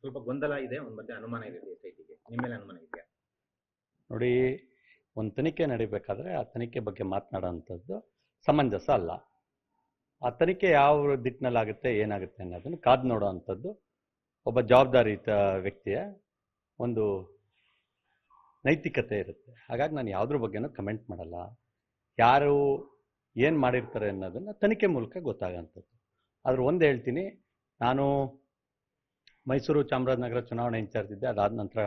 ಸ್ವಲ್ಪ ಗೊಂದಲ ಇದೆ, ಒಂದು ಮಧ್ಯೆ ಅನುಮಾನ ಇದೆ ಎಸ್ಐಟಿಗೆ. ನಿಮ್ಮ ಮೇಲೆ ಅನುಮಾನ ಇದೆಯಾ? ನೋಡಿ, ಒಂದು ತನಿಖೆ ನಡಿಬೇಕಾದ್ರೆ ಆ ತನಿಖೆ ಬಗ್ಗೆ ಮಾತನಾಡೋವಂಥದ್ದು ಸಮಂಜಸ ಅಲ್ಲ. ಆ ತನಿಖೆ ಯಾವ ದಿಕ್ಕಿನಲ್ಲಾಗುತ್ತೆ, ಏನಾಗುತ್ತೆ ಅನ್ನೋದನ್ನು ಕಾದು ನೋಡೋವಂಥದ್ದು ಒಬ್ಬ ಜವಾಬ್ದಾರಿಯುತ ವ್ಯಕ್ತಿಯ ಒಂದು ನೈತಿಕತೆ ಇರುತ್ತೆ. ಹಾಗಾಗಿ ನಾನು ಯಾವುದ್ರ ಬಗ್ಗೆನೂ ಕಮೆಂಟ್ ಮಾಡಲ್ಲ. ಯಾರು ಏನು ಮಾಡಿರ್ತಾರೆ ಅನ್ನೋದನ್ನು ತನಿಖೆ ಮೂಲಕ ಗೊತ್ತಾಗೋಂಥದ್ದು. ಆದ್ರೆ ಒಂದು ಹೇಳ್ತೀನಿ, ನಾನು ಮೈಸೂರು ಚಾಮರಾಜನಗರ ಚುನಾವಣೆ ಇನ್ಚಾರ್ಜ್ ಇದ್ದೆ. ಅದಾದ ನಂತರ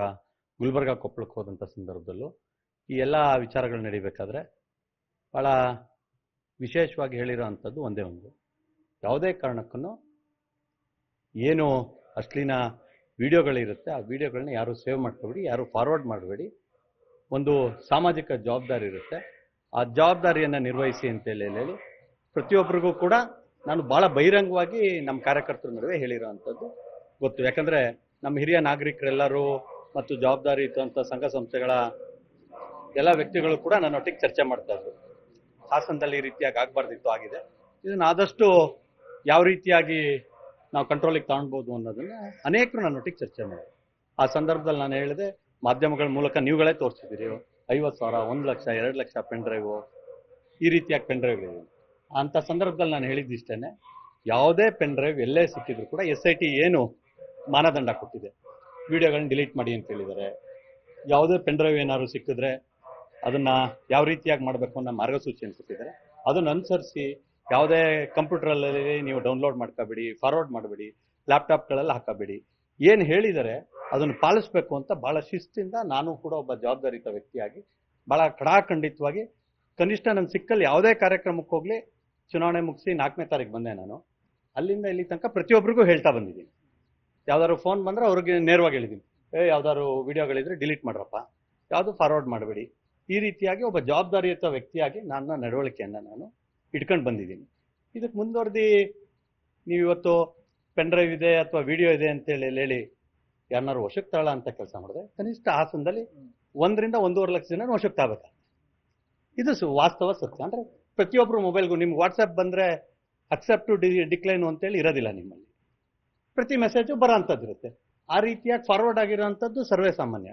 ಗುಲ್ಬರ್ಗ ಕೊಪ್ಪಳಕ್ಕೆ ಹೋದಂಥ ಸಂದರ್ಭದಲ್ಲೂ ಈ ಎಲ್ಲ ವಿಚಾರಗಳು ನಡಿಬೇಕಾದ್ರೆ ಭಾಳ ವಿಶೇಷವಾಗಿ ಹೇಳಿರೋ ಅಂಥದ್ದು ಒಂದೇ ಒಂದು, ಯಾವುದೇ ಕಾರಣಕ್ಕೂ ಏನು ಅಶ್ಲೀಲ ವಿಡಿಯೋಗಳಿರುತ್ತೆ ಆ ವಿಡಿಯೋಗಳನ್ನ ಯಾರು ಸೇವ್ ಮಾಡ್ಕೋಬೇಡಿ, ಯಾರು ಫಾರ್ವರ್ಡ್ ಮಾಡಬೇಡಿ. ಒಂದು ಸಾಮಾಜಿಕ ಜವಾಬ್ದಾರಿ ಇರುತ್ತೆ, ಆ ಜವಾಬ್ದಾರಿಯನ್ನು ನಿರ್ವಹಿಸಿ ಅಂತೇಳಿ ಹೇಳಿ ಪ್ರತಿಯೊಬ್ಬರಿಗೂ ಕೂಡ ನಾನು ಭಾಳ ಬಹಿರಂಗವಾಗಿ ನಮ್ಮ ಕಾರ್ಯಕರ್ತರ ನಡುವೆ ಹೇಳಿರೋ ಅಂಥದ್ದು ಗೊತ್ತು. ಯಾಕಂದರೆ ನಮ್ಮ ಹಿರಿಯ ನಾಗರಿಕರೆಲ್ಲರೂ ಮತ್ತು ಜವಾಬ್ದಾರಿಯುತ ಸಂಘ ಸಂಸ್ಥೆಗಳ ಎಲ್ಲ ವ್ಯಕ್ತಿಗಳು ಕೂಡ ನನ್ನೊಟ್ಟಿಗೆ ಚರ್ಚೆ ಮಾಡ್ತಾ ಇದ್ರು. ಹಾಸನದಲ್ಲಿ ಈ ರೀತಿಯಾಗಿ ಆಗಬಾರ್ದಿತ್ತು, ಆಗಿದೆ. ಇದನ್ನು ಆದಷ್ಟು ಯಾವ ರೀತಿಯಾಗಿ ನಾವು ಕಂಟ್ರೋಲಿಗೆ ತಗೊಳ್ಬೋದು ಅನ್ನೋದನ್ನು ಅನೇಕರು ನನ್ನೊಟ್ಟಿಗೆ ಚರ್ಚೆ ಮಾಡಿದ್ರು. ಆ ಸಂದರ್ಭದಲ್ಲಿ ನಾನು ಹೇಳಿದೆ, ಮಾಧ್ಯಮಗಳ ಮೂಲಕ ನೀವುಗಳೇ ತೋರಿಸಿದ್ದೀರಿ 50,000, 1 ಲಕ್ಷ, 2 ಲಕ್ಷ ಪೆನ್ ಡ್ರೈವು, ಈ ರೀತಿಯಾಗಿ ಪೆನ್ ಡ್ರೈವ್ಗಳಿವೆ. ಅಂಥ ಸಂದರ್ಭದಲ್ಲಿ ನಾನು ಹೇಳಿದ್ದಿಷ್ಟೇ, ಯಾವುದೇ ಪೆನ್ ಡ್ರೈವ್ ಎಲ್ಲೇ ಸಿಕ್ಕಿದ್ರು ಕೂಡ SIT ಏನು ಮಾನದಂಡ ಕೊಟ್ಟಿದೆ, ವಿಡಿಯೋಗಳನ್ನ ಡಿಲೀಟ್ ಮಾಡಿ ಅಂತ ಹೇಳಿದ್ದಾರೆ. ಯಾವುದೇ ಪೆನ್ ಡ್ರೈವ್ ಏನಾದ್ರು ಸಿಕ್ಕಿದ್ರೆ ಅದನ್ನು ಯಾವ ರೀತಿಯಾಗಿ ಮಾಡಬೇಕು ಅನ್ನೋ ಮಾರ್ಗಸೂಚಿಯನ್ನು ಕೊಟ್ಟಿದ್ದಾರೆ. ಅದನ್ನು ಅನುಸರಿಸಿ ಯಾವುದೇ ಕಂಪ್ಯೂಟರಲ್ಲಿ ನೀವು ಡೌನ್ಲೋಡ್ ಮಾಡ್ಕೋಬೇಡಿ, ಫಾರ್ವರ್ಡ್ ಮಾಡಬೇಡಿ, ಲ್ಯಾಪ್ಟಾಪ್ಗಳಲ್ಲಿ ಹಾಕಬೇಡಿ, ಏನು ಹೇಳಿದರೆ ಅದನ್ನು ಪಾಲಿಸಬೇಕು ಅಂತ ಭಾಳ ಶಿಸ್ತಿಂದ ನಾನು ಕೂಡ ಒಬ್ಬ ಜವಾಬ್ದಾರಿಯುತ ವ್ಯಕ್ತಿಯಾಗಿ ಭಾಳ ಕಡಾಖಂಡಿತವಾಗಿ, ಕನಿಷ್ಠ ನನ್ನ ಸಿಕ್ಕಲ್ಲಿ ಯಾವುದೇ ಕಾರ್ಯಕ್ರಮಕ್ಕೆ ಹೋಗಲಿ, ಚುನಾವಣೆ ಮುಗಿಸಿ 4ನೇ ತಾರೀಕು ಬಂದೆ ನಾನು, ಅಲ್ಲಿಂದ ಇಲ್ಲಿ ತನಕ ಪ್ರತಿಯೊಬ್ಬರಿಗೂ ಹೇಳ್ತಾ ಬಂದಿದ್ದೀನಿ. ಯಾವ್ದಾದ್ರು ಫೋನ್ ಬಂದರೆ ಅವ್ರಿಗೆ ನೇರವಾಗಿ ಹೇಳಿದ್ದೀನಿ, ಯಾವ್ದಾದ್ರು ವಿಡಿಯೋಗಳಿದ್ರೆ ಡಿಲೀಟ್ ಮಾಡ್ರಪ್ಪ, ಯಾವುದು ಫಾರ್ವರ್ಡ್ ಮಾಡಬೇಡಿ. ಈ ರೀತಿಯಾಗಿ ಒಬ್ಬ ಜವಾಬ್ದಾರಿಯುತ ವ್ಯಕ್ತಿಯಾಗಿ ನನ್ನ ನಡವಳಿಕೆಯನ್ನು ನಾನು ಇಟ್ಕೊಂಡು ಬಂದಿದ್ದೀನಿ. ಇದಕ್ಕೆ ಮುಂದುವರೆದು ನೀವು ಇವತ್ತು ಪೆನ್ ಡ್ರೈವ್ ಇದೆ ಅಥವಾ ವಿಡಿಯೋ ಇದೆ ಅಂತೇಳಿ ಹೇಳಿ ಯಾರನ್ನಾರು ವಶಕ್ಕೆ ತಗೊಳ್ಳೋ ಅಂತ ಕೆಲಸ ಮಾಡಿದ್ರೆ ಕನಿಷ್ಠ ಹಾಸನದಲ್ಲಿ 1 ರಿಂದ 1.5 ಲಕ್ಷ ಜನ ವಶಕ್ಕೆ ತಗೋಬೇಕು. ಇದು ವಾಸ್ತವ ಸತ್ಯ. ಅಂದರೆ ಪ್ರತಿಯೊಬ್ಬರು ಮೊಬೈಲ್ಗೂ ನಿಮ್ಗೆ ವಾಟ್ಸಪ್ ಬಂದರೆ ಅಕ್ಸೆಪ್ಟ್ ಟು ಡಿಕ್ಲೈನು ಅಂತೇಳಿ ಇರೋದಿಲ್ಲ ನಿಮ್ಮಲ್ಲಿ, ಪ್ರತಿ ಮೆಸೇಜು ಬರೋ ಅಂಥದ್ದು ಇರುತ್ತೆ. ಆ ರೀತಿಯಾಗಿ ಫಾರ್ವರ್ಡ್ ಆಗಿರೋಂಥದ್ದು ಸರ್ವೇ ಸಾಮಾನ್ಯ.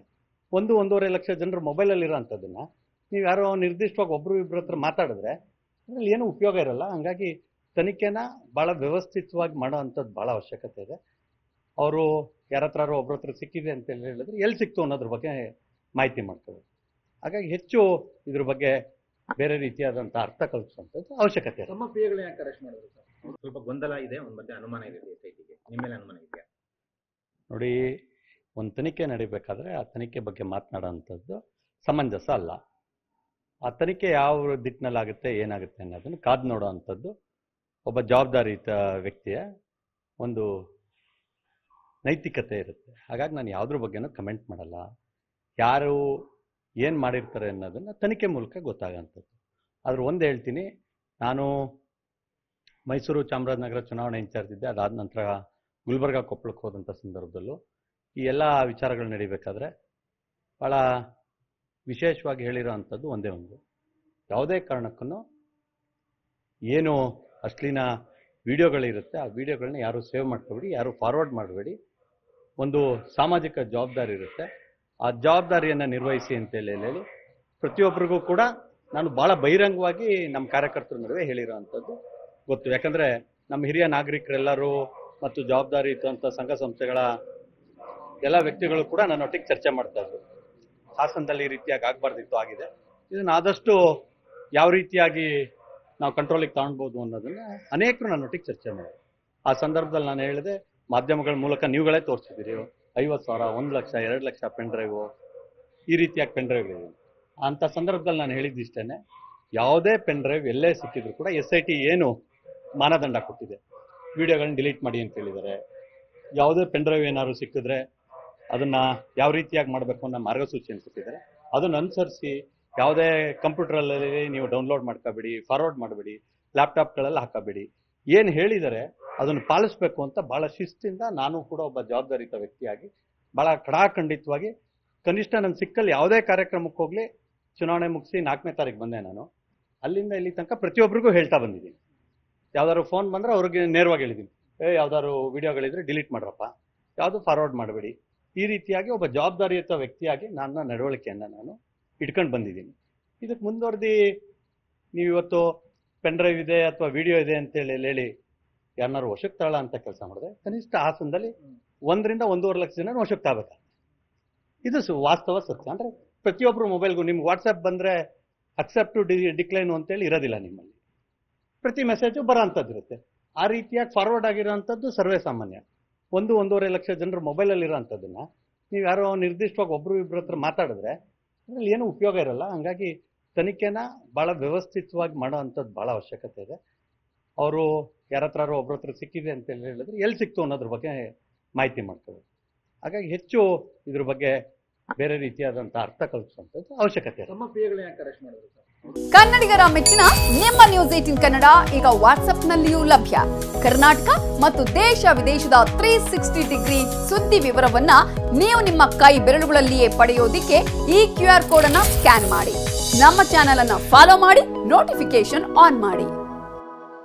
1-1.5 ಲಕ್ಷ ಜನರು ಮೊಬೈಲಲ್ಲಿ ಇರೋಂಥದ್ದನ್ನು ನೀವು ಯಾರೋ ನಿರ್ದಿಷ್ಟವಾಗಿ ಒಬ್ಬರು ಇಬ್ಬರ ಹತ್ರ ಮಾತಾಡಿದ್ರೆ ಅದರಲ್ಲಿ ಏನೂ ಉಪಯೋಗ ಇರಲ್ಲ. ಹಂಗಾಗಿ ತನಿಖೆನ ಭಾಳ ವ್ಯವಸ್ಥಿತವಾಗಿ ಮಾಡೋ ಅಂಥದ್ದು ಭಾಳ ಅವಶ್ಯಕತೆ ಇದೆ. ಅವರು ಯಾರ ಹತ್ರ ಒಬ್ಬರ ಹತ್ರ ಸಿಕ್ಕಿದೆ ಅಂತ ಹೇಳಿದ್ರೆ ಎಲ್ಲಿ ಸಿಕ್ತು ಅನ್ನೋದ್ರ ಬಗ್ಗೆ ಮಾಹಿತಿ ಮಾಡ್ಕೋಬೇಕು. ಹಾಗಾಗಿ ಹೆಚ್ಚು ಇದ್ರ ಬಗ್ಗೆ ಬೇರೆ ರೀತಿಯಾದಂಥ ಅರ್ಥ ಕಲ್ಪಿಸುವಂಥದ್ದು ಅವಶ್ಯಕತೆ ಇದೆ. ನಮ್ಮ ಕ್ರಿಯೆಗಳನ್ನ ಯಾಕೆ ಅರೆಸ್ಟ್ ಮಾಡಿದ್ರು ಸರ್? ಸ್ವಲ್ಪ ಗೊಂದಲ ಇದೆ, ಒಂದು ಮಧ್ಯೆ ಅನುಮಾನ ಇದೆ ಎಸ್ಐಟಿಗೆ. ನಿಮ್ಮ ಮೇಲೆ ಅನುಮಾನ ಇದೆಯಾ? ನೋಡಿ, ಒಂದು ತನಿಖೆ ನಡಿಬೇಕಾದ್ರೆ ಆ ತನಿಖೆ ಬಗ್ಗೆ ಮಾತನಾಡೋವಂಥದ್ದು ಸಮಂಜಸ ಅಲ್ಲ. ಆ ತನಿಖೆ ಯಾವ ದಿಕ್ಕಿನಲ್ಲಾಗುತ್ತೆ, ಏನಾಗುತ್ತೆ ಅನ್ನೋದನ್ನು ಕಾದು ನೋಡೋವಂಥದ್ದು ಒಬ್ಬ ಜವಾಬ್ದಾರಿಯುತ ವ್ಯಕ್ತಿಯ ಒಂದು ನೈತಿಕತೆ ಇರುತ್ತೆ. ಹಾಗಾಗಿ ನಾನು ಯಾವುದ್ರ ಬಗ್ಗೆನೂ ಕಮೆಂಟ್ ಮಾಡಲ್ಲ. ಯಾರು ಏನು ಮಾಡಿರ್ತಾರೆ ಅನ್ನೋದನ್ನು ತನಿಖೆ ಮೂಲಕ ಗೊತ್ತಾಗೋಂಥದ್ದು. ಆದ್ರೆ ಒಂದು ಹೇಳ್ತೀನಿ, ನಾನು ಮೈಸೂರು ಚಾಮರಾಜನಗರ ಚುನಾವಣೆ ಇನ್ಚಾರ್ಜ್ ಇದ್ದೆ. ಅದಾದ ನಂತರ ಗುಲ್ಬರ್ಗ ಕೊಪ್ಪಳಕ್ಕೆ ಹೋದಂಥ ಸಂದರ್ಭದಲ್ಲೂ ಈ ಎಲ್ಲ ವಿಚಾರಗಳು ನಡಿಬೇಕಾದ್ರೆ ಭಾಳ ವಿಶೇಷವಾಗಿ ಹೇಳಿರೋ ಅಂಥದ್ದು ಒಂದೇ ಒಂದು, ಯಾವುದೇ ಕಾರಣಕ್ಕೂ ಏನು ಅಶ್ಲೀಲ ವಿಡಿಯೋಗಳಿರುತ್ತೆ ಆ ವಿಡಿಯೋಗಳನ್ನ ಯಾರು ಸೇವ್ ಮಾಡ್ಕೋಬೇಡಿ, ಯಾರು ಫಾರ್ವರ್ಡ್ ಮಾಡಬೇಡಿ. ಒಂದು ಸಾಮಾಜಿಕ ಜವಾಬ್ದಾರಿ ಇರುತ್ತೆ, ಆ ಜವಾಬ್ದಾರಿಯನ್ನು ನಿರ್ವಹಿಸಿ ಅಂತೇಳಿ ಹೇಳಿ ಪ್ರತಿಯೊಬ್ಬರಿಗೂ ಕೂಡ ನಾನು ಭಾಳ ಬಹಿರಂಗವಾಗಿ ನಮ್ಮ ಕಾರ್ಯಕರ್ತರ ನಡುವೆ ಹೇಳಿರೋ ಅಂಥದ್ದು ಗೊತ್ತು. ಯಾಕಂದರೆ ನಮ್ಮ ಹಿರಿಯ ನಾಗರಿಕರೆಲ್ಲರೂ ಮತ್ತು ಜವಾಬ್ದಾರಿಯುತ ಸಂಘ ಸಂಸ್ಥೆಗಳ ಎಲ್ಲ ವ್ಯಕ್ತಿಗಳು ಕೂಡ ನನ್ನೊಟ್ಟಿಗೆ ಚರ್ಚೆ ಮಾಡ್ತಾ ಇದ್ರು. ಹಾಸನದಲ್ಲಿ ಈ ರೀತಿಯಾಗಿ ಆಗಬಾರ್ದಿತ್ತು, ಆಗಿದೆ. ಇದನ್ನು ಆದಷ್ಟು ಯಾವ ರೀತಿಯಾಗಿ ನಾವು ಕಂಟ್ರೋಲಿಗೆ ತಗೊಳ್ಬೋದು ಅನ್ನೋದನ್ನು ಅನೇಕರು ನನ್ನೊಟ್ಟಿಗೆ ಚರ್ಚೆ ಮಾಡಿದ್ರು. ಆ ಸಂದರ್ಭದಲ್ಲಿ ನಾನು ಹೇಳಿದೆ, ಮಾಧ್ಯಮಗಳ ಮೂಲಕ ನೀವುಗಳೇ ತೋರಿಸಿದ್ದೀರಿ 50,000, 1 ಲಕ್ಷ, 2 ಲಕ್ಷ ಪೆನ್ ಡ್ರೈವು, ಈ ರೀತಿಯಾಗಿ ಪೆನ್ ಡ್ರೈವ್ಗಳಿವೆ. ಅಂಥ ಸಂದರ್ಭದಲ್ಲಿ ನಾನು ಹೇಳಿದ್ದಿಷ್ಟೇ, ಯಾವುದೇ ಪೆನ್ ಡ್ರೈವ್ ಎಲ್ಲೇ ಸಿಕ್ಕಿದ್ರು ಕೂಡ SIT ಏನು ಮಾನದಂಡ ಕೊಟ್ಟಿದೆ, ವಿಡಿಯೋಗಳನ್ನ ಡಿಲೀಟ್ ಮಾಡಿ ಅಂತ ಹೇಳಿದ್ದಾರೆ. ಯಾವುದೇ ಪೆನ್ ಡ್ರೈವ್ ಏನಾದ್ರು ಸಿಕ್ಕಿದ್ರೆ ಅದನ್ನು ಯಾವ ರೀತಿಯಾಗಿ ಮಾಡಬೇಕು ಅನ್ನೋ ಮಾರ್ಗಸೂಚಿಯನ್ನು ಕೊಟ್ಟಿದ್ದಾರೆ. ಅದನ್ನು ಅನುಸರಿಸಿ ಯಾವುದೇ ಕಂಪ್ಯೂಟರಲ್ಲಿ ನೀವು ಡೌನ್ಲೋಡ್ ಮಾಡ್ಕೋಬೇಡಿ, ಫಾರ್ವರ್ಡ್ ಮಾಡಬೇಡಿ, ಲ್ಯಾಪ್ಟಾಪ್ಗಳಲ್ಲಿ ಹಾಕಬೇಡಿ, ಏನು ಹೇಳಿದರೆ ಅದನ್ನು ಪಾಲಿಸಬೇಕು ಅಂತ ಭಾಳ ಶಿಸ್ತಿಂದ ನಾನು ಕೂಡ ಒಬ್ಬ ಜವಾಬ್ದಾರಿಯುತ ವ್ಯಕ್ತಿಯಾಗಿ ಭಾಳ ಕಡಾಖಂಡಿತವಾಗಿ, ಕನಿಷ್ಠ ನನ್ನ ಸಿಕ್ಕಲ್ಲಿ ಯಾವುದೇ ಕಾರ್ಯಕ್ರಮಕ್ಕೆ ಹೋಗಲಿ, ಚುನಾವಣೆ ಮುಗಿಸಿ 4ನೇ ತಾರೀಕು ಬಂದೆ ನಾನು, ಅಲ್ಲಿಂದ ಇಲ್ಲಿ ತನಕ ಪ್ರತಿಯೊಬ್ಬರಿಗೂ ಹೇಳ್ತಾ ಬಂದಿದ್ದೀನಿ. ಯಾವ್ದಾದ್ರು ಫೋನ್ ಬಂದರೆ ಅವ್ರಿಗೆ ನೇರವಾಗಿ ಹೇಳಿದ್ದೀನಿ, ಯಾವ್ದಾದ್ರು ವಿಡಿಯೋಗಳಿದ್ರೆ ಡಿಲೀಟ್ ಮಾಡ್ರಪ್ಪ, ಯಾವುದು ಫಾರ್ವರ್ಡ್ ಮಾಡಬೇಡಿ. ಈ ರೀತಿಯಾಗಿ ಒಬ್ಬ ಜವಾಬ್ದಾರಿಯುತ ವ್ಯಕ್ತಿಯಾಗಿ ನನ್ನ ನಡವಳಿಕೆಯನ್ನು ನಾನು ಇಟ್ಕೊಂಡು ಬಂದಿದ್ದೀನಿ. ಇದಕ್ಕೆ ಮುಂದುವರೆದು ನೀವು ಇವತ್ತು ಪೆನ್ ಡ್ರೈವ್ ಇದೆ ಅಥವಾ ವಿಡಿಯೋ ಇದೆ ಅಂತೇಳಿ ಹೇಳಿ ಯಾರನ್ನಾರು ವಶಕ್ಕೆ ತಗೊಳ್ಳ ಅಂತ ಕೆಲಸ ಮಾಡಿದ್ರೆ ಕನಿಷ್ಠ ಹಾಸನದಲ್ಲಿ 1 ರಿಂದ 1.5 ಲಕ್ಷ ಜನ ವಶಕ್ಕೆ ತಗೋಬೇಕು. ಇದು ವಾಸ್ತವ ಸತ್ಯ. ಅಂದರೆ ಪ್ರತಿಯೊಬ್ಬರು ಮೊಬೈಲ್ಗೂ ನಿಮ್ಗೆ ವಾಟ್ಸಪ್ ಬಂದರೆ ಅಕ್ಸೆಪ್ಟ್ ಟು ಡಿಕ್ಲೈನು ಅಂತೇಳಿ ಇರೋದಿಲ್ಲ ನಿಮ್ಮಲ್ಲಿ. ಪ್ರತಿ ಮೆಸೇಜು ಬರೋ ಅಂಥದ್ದು ಇರುತ್ತೆ. ಆ ರೀತಿಯಾಗಿ ಫಾರ್ವರ್ಡ್ ಆಗಿರೋಂಥದ್ದು ಸರ್ವೇ ಸಾಮಾನ್ಯ. 1-1.5 ಲಕ್ಷ ಜನರು ಮೊಬೈಲಲ್ಲಿ ಇರೋಂಥದ್ದನ್ನು ನೀವು ಯಾರೋ ನಿರ್ದಿಷ್ಟವಾಗಿ ಒಬ್ಬರು ಇಬ್ಬರ ಹತ್ರ ಮಾತಾಡಿದ್ರೆ ಅದರಲ್ಲಿ ಏನೂ ಉಪಯೋಗ ಇರಲ್ಲ. ಹಂಗಾಗಿ ತನಿಖೆನ ಭಾಳ ವ್ಯವಸ್ಥಿತವಾಗಿ ಮಾಡೋ ಅಂಥದ್ದು ಭಾಳ ಅವಶ್ಯಕತೆ ಇದೆ. ಅವರು ಯಾರ ಹತ್ರ ಒಬ್ಬರ ಹತ್ರ ಸಿಕ್ಕಿದೆ ಅಂತ ಹೇಳಿದ್ರೆ ಎಲ್ಲಿ ಸಿಕ್ತು ಅನ್ನೋದ್ರ ಬಗ್ಗೆ ಮಾಹಿತಿ ಮಾಡ್ಕೋಬೇಕು. ಹಾಗಾಗಿ ಹೆಚ್ಚು ಇದ್ರ ಬಗ್ಗೆ ಬೇರೆ ರೀತಿಯಾದಂಥ ಅರ್ಥ ಕಲ್ಪಿಸುವಂಥದ್ದು ಅವಶ್ಯಕತೆ ಇದೆ. ಕನ್ನಡಿಗರ ಮೆಚ್ಚಿನ ನಿಮ್ಮ ನ್ಯೂಸ್ 18 ಕನ್ನಡ ಈಗ ವಾಟ್ಸ್ಆಪ್ನಲ್ಲಿಯೂ ಲಭ್ಯ. ಕರ್ನಾಟಕ ಮತ್ತು ದೇಶ ವಿದೇಶದ 360 ಡಿಗ್ರಿ ಸುದ್ದಿ ವಿವರವನ್ನ ನೀವು ನಿಮ್ಮ ಕೈ ಬೆರಳುಗಳಲ್ಲಿಯೇ ಪಡೆಯೋದಿಕ್ಕೆ ಈ QR ಕೋಡ್ ಅನ್ನ ಸ್ಕ್ಯಾನ್ ಮಾಡಿ. ನಮ್ಮ ಚಾನೆಲ್ ಅನ್ನ ಫಾಲೋ ಮಾಡಿ, ನೋಟಿಫಿಕೇಶನ್ ಆನ್ ಮಾಡಿ.